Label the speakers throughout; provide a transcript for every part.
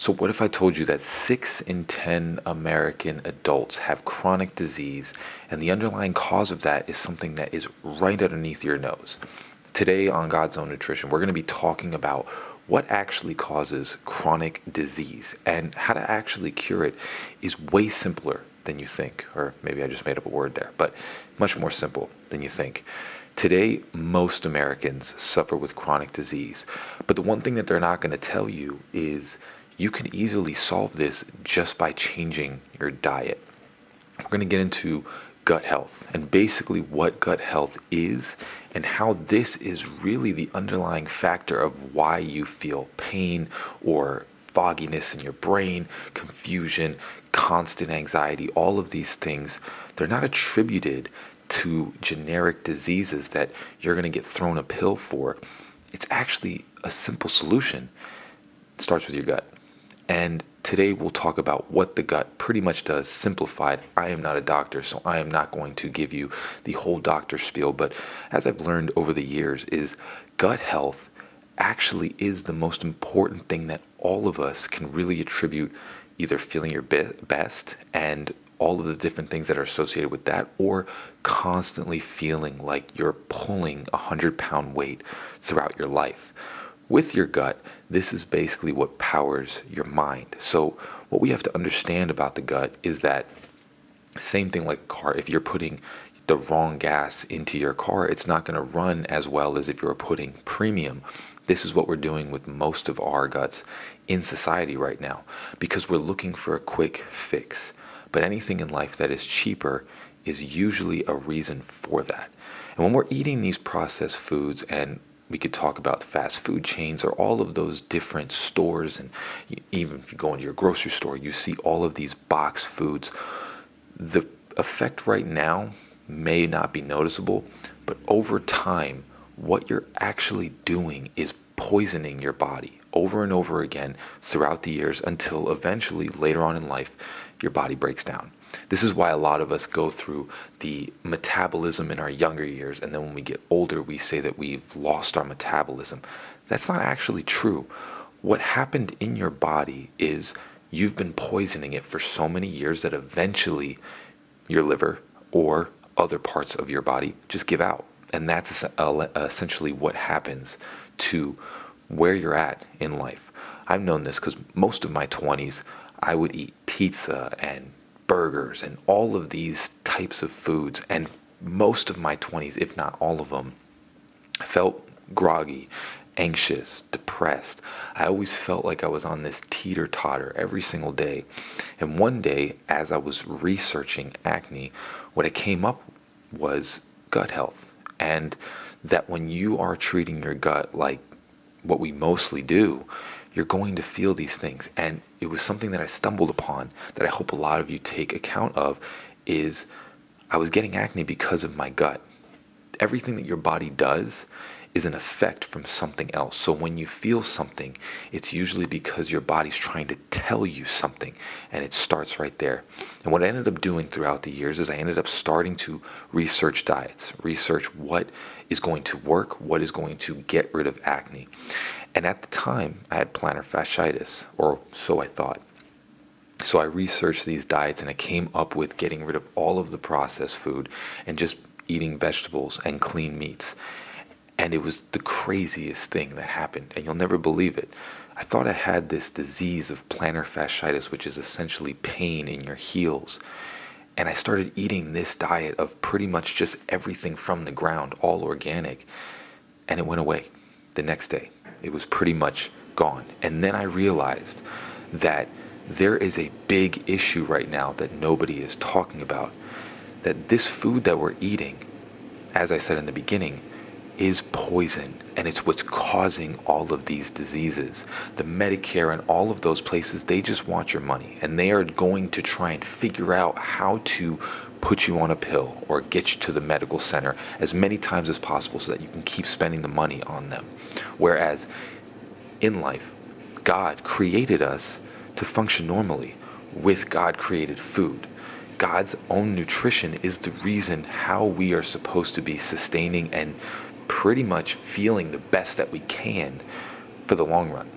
Speaker 1: So, what if I told you that 6 in 10 American adults have chronic disease, and the underlying cause of that is something that is right underneath your nose? Today on God's Own Nutrition, we're going to be talking about what actually causes chronic disease, and how to actually cure it is way simpler than you think. Or maybe I just made up a word there, but much more simple than you think. Today, most Americans suffer with chronic disease, but the one thing that they're not going to tell you is you can easily solve this just by changing your diet. We're going to get into gut health and basically what gut health is and how this is really the underlying factor of why you feel pain or fogginess in your brain, confusion, constant anxiety. All of these things, they're not attributed to generic diseases that you're going to get thrown a pill for. It's actually a simple solution. It starts with your gut. And today we'll talk about what the gut pretty much does, simplified. I am not a doctor, so I am not going to give you the whole doctor spiel. But as I've learned over the years, is gut health actually is the most important thing that all of us can really attribute, either feeling your best and all of the different things that are associated with that, or constantly feeling like you're pulling 100-pound weight throughout your life. With your gut, this is basically what powers your mind. So what we have to understand about the gut is that same thing like a car. If you're putting the wrong gas into your car, it's not going to run as well as if you're putting premium. This is what we're doing with most of our guts in society right now, because we're looking for a quick fix. But anything in life that is cheaper is usually a reason for that. And when we're eating these processed foods, and we could talk about fast food chains or all of those different stores, and even if you go into your grocery store, you see all of these box foods. The effect right now may not be noticeable, but over time, what you're actually doing is poisoning your body over and over again throughout the years until eventually later on in life, your body breaks down. This is why a lot of us go through the metabolism in our younger years, and then when we get older, we say that we've lost our metabolism. That's not actually true. What happened in your body is you've been poisoning it for so many years that eventually your liver or other parts of your body just give out. And that's essentially what happens to where you're at in life. I've known this because most of my 20s, I would eat pizza and burgers and all of these types of foods, and most of my 20s, if not all of them, felt groggy, anxious, depressed. I always felt like I was on this teeter-totter every single day. And one day, as I was researching acne, what I came up was gut health, and that when you are treating your gut like what we mostly do, you're going to feel these things. And it was something that I stumbled upon that I hope a lot of you take account of, is I was getting acne because of my gut. Everything that your body does is an effect from something else. So when you feel something, it's usually because your body's trying to tell you something, and it starts right there. And what I ended up doing throughout the years is I ended up starting to research diets, research what is going to work, what is going to get rid of acne. And at the time, I had plantar fasciitis, or so I thought. So I researched these diets, and I came up with getting rid of all of the processed food and just eating vegetables and clean meats. And it was the craziest thing that happened, and you'll never believe it. I thought I had this disease of plantar fasciitis, which is essentially pain in your heels. And I started eating this diet of pretty much just everything from the ground, all organic, and it went away the next day. It was pretty much gone. And then I realized that there is a big issue right now that nobody is talking about. That this food that we're eating, as I said in the beginning, is poison, and it's what's causing all of these diseases. The Medicare and all of those places, they just want your money, and they are going to try and figure out how to put you on a pill or get you to the medical center as many times as possible so that you can keep spending the money on them. Whereas in life, God created us to function normally with God created food. God's own nutrition is the reason how we are supposed to be sustaining and pretty much feeling the best that we can for the long run.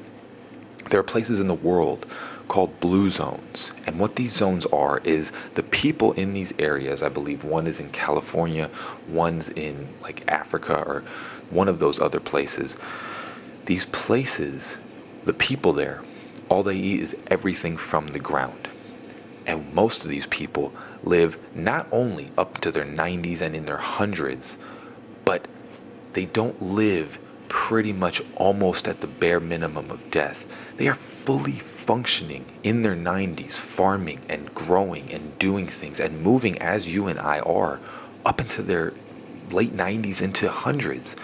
Speaker 1: There are places in the world called blue zones. And what these zones are is the people in these areas, I believe one is in California, one's in like Africa or one of those other places. These places, the people there, all they eat is everything from the ground. And most of these people live not only up to their 90s and in their hundreds, but they don't live pretty much almost at the bare minimum of death. They are fully functioning in their 90s, farming and growing and doing things and moving as you and I are up into their late 90s into hundreds.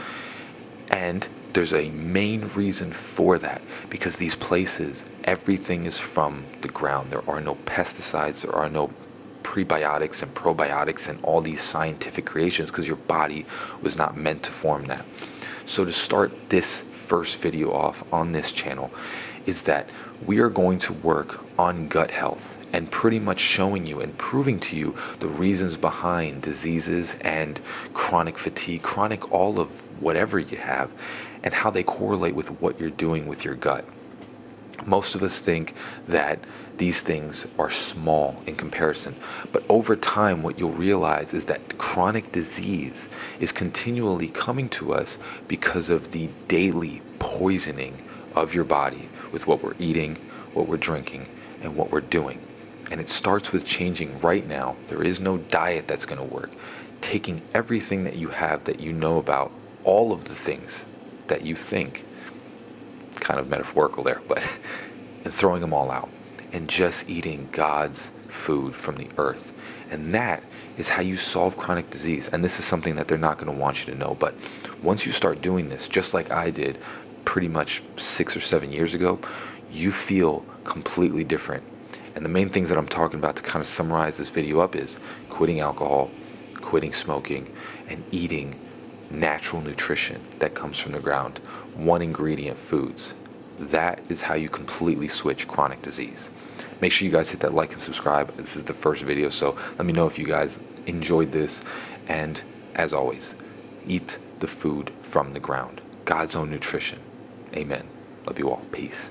Speaker 1: And there's a main reason for that, because these places, everything is from the ground. There are no pesticides, there are no prebiotics and probiotics and all these scientific creations, because your body was not meant to form that. So to start this first video off on this channel is that we are going to work on gut health and pretty much showing you and proving to you the reasons behind diseases and chronic fatigue, chronic all of whatever you have, and how they correlate with what you're doing with your gut. Most of us think that these things are small in comparison, but over time what you'll realize is that chronic disease is continually coming to us because of the daily poisoning of your body with what we're eating, what we're drinking, and what we're doing. And it starts with changing right now. There is no diet that's going to work. Taking everything that you have, that you know about, all of the things that you think, kind of metaphorical there, but and throwing them all out and just eating God's food from the earth. And that is how you solve chronic disease. And this is something that they're not going to want you to know. But once you start doing this, just like I did pretty much 6 or 7 years ago, you feel completely different. And the main things that I'm talking about to kind of summarize this video up is quitting alcohol, quitting smoking, and eating natural nutrition that comes from the ground, one ingredient foods. That is how you completely switch chronic disease. Make sure you guys hit that like and subscribe. This is the first video, so let me know if you guys enjoyed this. And as always, eat the food from the ground. God's own nutrition. Amen. Love you all. Peace.